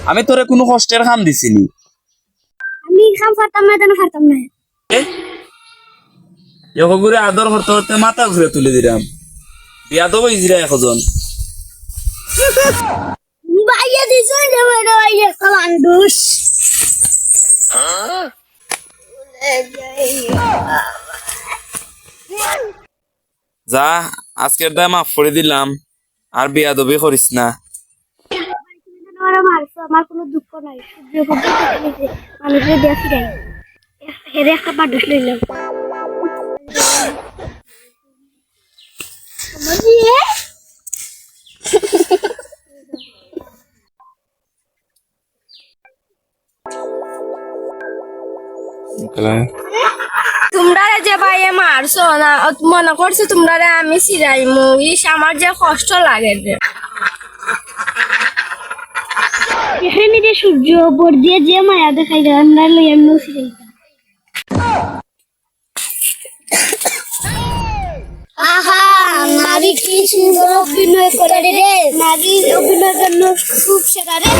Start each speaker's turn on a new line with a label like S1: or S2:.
S1: আমি তোরে কোনো কষ্টের কাম দিছিনি।
S2: আমি কাম করতাম না জানো পারতাম না।
S1: ঘুরে আদর করতে করতে মাথা ঘুরে তুলে দিলাম। বিয়া দেবো ইজিরা এখন।
S2: বাইয়া দিছ যে বড় বাইয়া কালান্ডুস।
S1: যা আজকের দায় মাফ করে দিলাম, আর বিয়া দবি করিস না।
S2: আমার কোনো দুঃখ নাই, মানুষের দেখি নাই হেরে একটা বাডুস লইলাম।
S3: তোমরা যে ভাইয়ে মারছো না, মনে করছো তোমরা আমি চিরাইমু, ইস আমার যে কষ্ট লাগে যে।
S2: এখানে যে সূর্য উপর দিয়ে যে মায়া দেখাই যায় আমরা লই এমনি ফিরে আহা নারী কি সুন্দর অভিনয় করে রে, নারী অভিনয় জন্য খুব সেরা রে।